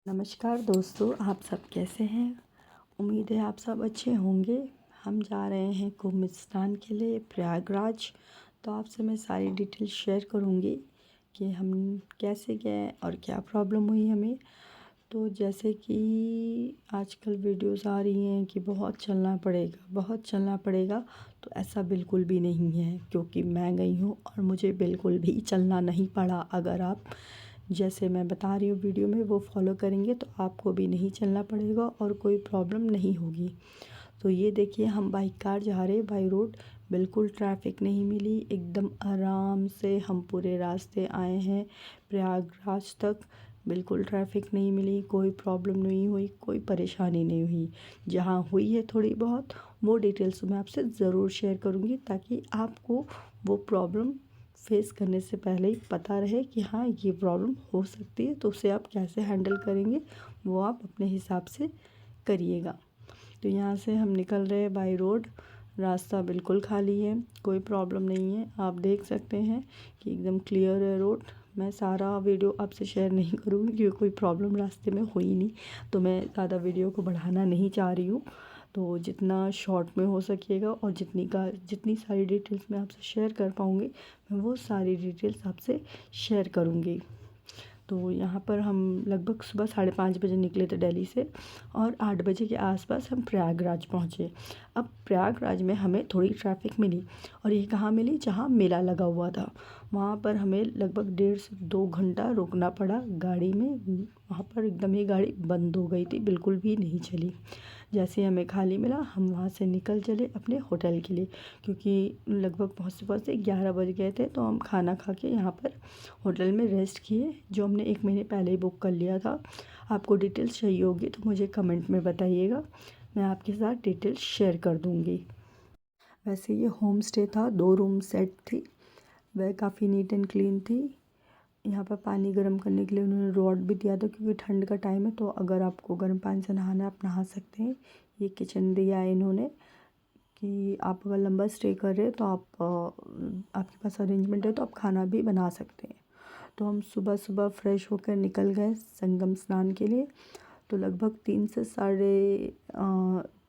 नमस्कार दोस्तों, आप सब कैसे हैं। उम्मीद है आप सब अच्छे होंगे। हम जा रहे हैं कुंभ स्नान के लिए प्रयागराज। तो आपसे मैं सारी डिटेल शेयर करूंगी कि हम कैसे गए और क्या प्रॉब्लम हुई हमें। तो जैसे कि आजकल वीडियोस आ रही हैं कि बहुत चलना पड़ेगा, बहुत चलना पड़ेगा, तो ऐसा बिल्कुल भी नहीं है, क्योंकि मैं गई हूँ और मुझे बिल्कुल भी चलना नहीं पड़ा। अगर आप जैसे मैं बता रही हूँ वीडियो में वो फॉलो करेंगे तो आपको भी नहीं चलना पड़ेगा और कोई प्रॉब्लम नहीं होगी। तो ये देखिए, हम बाई कार जा रहे बाई रोड, बिल्कुल ट्रैफिक नहीं मिली, एकदम आराम से हम पूरे रास्ते आए हैं प्रयागराज तक। बिल्कुल ट्रैफिक नहीं मिली, कोई प्रॉब्लम नहीं हुई, कोई परेशानी नहीं हुई। जहाँ हुई है थोड़ी बहुत, वो डिटेल्स मैं आपसे ज़रूर शेयर करूँगी, ताकि आपको वो प्रॉब्लम फेस करने से पहले ही पता रहे कि हाँ, ये प्रॉब्लम हो सकती है। तो उसे आप कैसे हैंडल करेंगे वो आप अपने हिसाब से करिएगा। तो यहाँ से हम निकल रहे हैं बाई रोड। रास्ता बिल्कुल खाली है, कोई प्रॉब्लम नहीं है। आप देख सकते हैं कि एकदम क्लियर है रोड। मैं सारा वीडियो आपसे शेयर नहीं करूँगी क्योंकि कोई प्रॉब्लम रास्ते में हुई नहीं, तो मैं ज़्यादा वीडियो को बढ़ाना नहीं चाह रही हूँ। तो जितना शॉर्ट में हो सकेगा और जितनी सारी डिटेल्स मैं आपसे शेयर कर पाऊँगी, मैं वो सारी डिटेल्स आपसे शेयर करूँगी। तो यहाँ पर हम लगभग सुबह 5:30 बजे निकले थे दिल्ली से, और 8 बजे के आसपास हम प्रयागराज पहुँचे। अब प्रयागराज में हमें थोड़ी ट्रैफिक मिली, और ये कहाँ मिली, जहाँ मेला लगा हुआ था। वहाँ पर हमें लगभग 1.5 से 2 घंटा रुकना पड़ा गाड़ी में। वहाँ पर एकदम ही गाड़ी बंद हो गई थी, बिल्कुल भी नहीं चली। जैसे हमें खाली मिला, हम वहाँ से निकल चले अपने होटल के लिए, क्योंकि लगभग पहुँचते पहुँचते 11 बज गए थे। तो हम खाना खा के यहाँ पर होटल में रेस्ट किए, जो हमने 1 महीने पहले ही बुक कर लिया था। आपको डिटेल्स चाहिए होगी तो मुझे कमेंट में बताइएगा, मैं आपके साथ डिटेल्स शेयर कर दूँगी। वैसे ये होम स्टे था, 2 रूम सेट थी, वह काफ़ी नीट एंड क्लीन थी। यहाँ पर पानी गर्म करने के लिए उन्होंने रॉड भी दिया था, क्योंकि ठंड का टाइम है, तो अगर आपको गर्म पानी से नहाना है आप नहा सकते हैं। ये किचन दिया है इन्होंने कि आप अगर लंबा स्टे कर रहे हैं तो आपके पास अरेंजमेंट है तो आप खाना भी बना सकते हैं। तो हम सुबह सुबह फ्रेश होकर निकल गए संगम स्नान के लिए। तो लगभग 300 से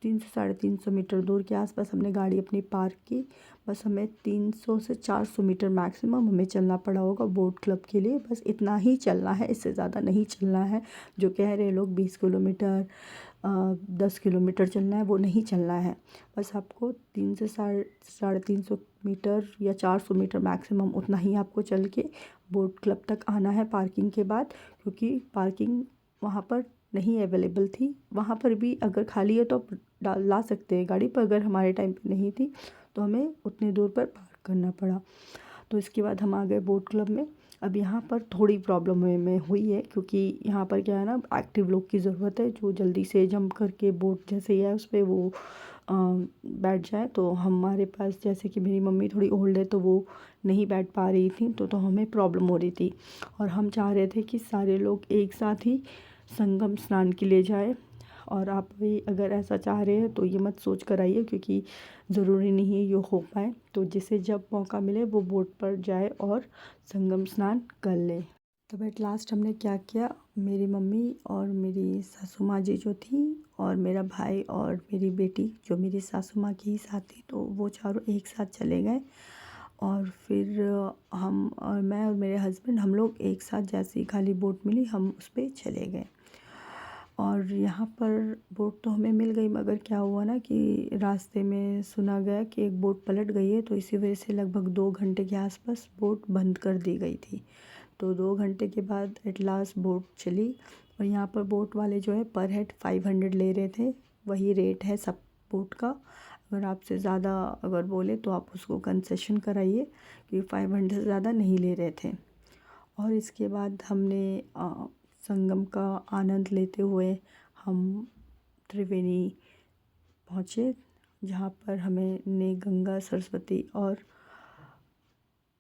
350 मीटर दूर के आसपास हमने गाड़ी अपनी पार्क की। बस हमें 300 से 400 मीटर मैक्सिमम हमें चलना पड़ा होगा बोट क्लब के लिए। बस इतना ही चलना है, इससे ज़्यादा नहीं चलना है। जो कह रहे लोग 20 किलोमीटर 10 किलोमीटर चलना है, वो नहीं चलना है। बस आपको 3 से 350 मीटर या 400 मीटर मैक्सिमम, उतना ही आपको चल के बोट क्लब तक आना है पार्किंग के बाद, क्योंकि पार्किंग वहाँ पर नहीं अवेलेबल थी। वहाँ पर भी अगर खाली है तो आप ला सकते हैं गाड़ी, पर अगर हमारे टाइम पे नहीं थी तो हमें उतनी दूर पर पार्क करना पड़ा। तो इसके बाद हम आ गए बोट क्लब में। अब यहाँ पर थोड़ी प्रॉब्लम में हुई है, क्योंकि यहाँ पर क्या है ना, एक्टिव लोग की ज़रूरत है, जो जल्दी से जंप करके बोट जैसे ही है उस पर वो बैठ जाए। तो हमारे पास, जैसे कि मेरी मम्मी थोड़ी ओल्ड है तो वो नहीं बैठ पा रही थी, तो हमें प्रॉब्लम हो रही थी। और हम चाह रहे थे कि सारे लोग एक साथ ही संगम स्नान के लिए जाए। और आप भी अगर ऐसा चाह रहे हैं तो ये मत सोच कर आइए, क्योंकि ज़रूरी नहीं है ये हो पाए। तो जिसे जब मौका मिले वो बोट पर जाए और संगम स्नान कर ले। तब एट लास्ट हमने क्या किया, मेरी मम्मी और मेरी सासू माँ जी जो थी, और मेरा भाई और मेरी बेटी जो मेरी सासू माँ की ही साथ थी, तो वो चारों एक साथ चले गए। और फिर हम और मैं और मेरे हस्बैंड, हम लोग एक साथ जैसे ही खाली बोट मिली हम उस पर चले गए। और यहाँ पर बोट तो हमें मिल गई, मगर क्या हुआ ना कि रास्ते में सुना गया कि एक बोट पलट गई है, तो इसी वजह से लगभग 2 घंटे के आसपास बोट बंद कर दी गई थी। तो 2 घंटे के बाद एट लास्ट बोट चली। और यहाँ पर बोट वाले जो है पर हेड 500 ले रहे थे, वही रेट है सब बोट का। अगर आपसे ज़्यादा अगर बोले तो आप उसको कंसेशन कराइए, क्योंकि 500 से ज़्यादा नहीं ले रहे थे। और इसके बाद हमने संगम का आनंद लेते हुए हम त्रिवेणी पहुँचे, जहाँ पर हमने गंगा, सरस्वती और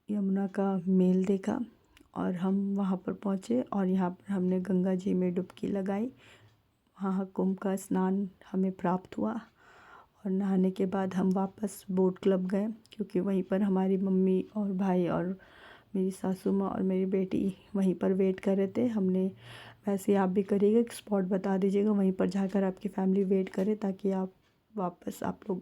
यमुना का मेल देखा। और हम वहाँ पर पहुँचे और यहाँ पर हमने गंगा जी में डुबकी लगाई। वहाँ कुंभ का स्नान हमें प्राप्त हुआ, और नहाने के बाद हम वापस बोट क्लब गए, क्योंकि वहीं पर हमारी मम्मी और भाई और मेरी सासू माँ और मेरी बेटी वहीं पर वेट कर रहे थे। हमने वैसे आप भी करिएगा, एक स्पॉट बता दीजिएगा, वहीं पर जाकर आपकी फैमिली वेट करे, ताकि आप वापस आप लोग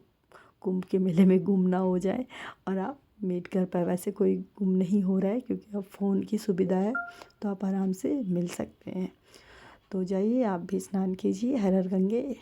कुंभ के मेले में गुम ना हो जाए और आप मीट कर पाए। वैसे कोई गुम नहीं हो रहा है क्योंकि अब फ़ोन की सुविधा है, तो आप आराम से मिल सकते हैं। तो जाइए आप भी स्नान कीजिए हर हर गंगे।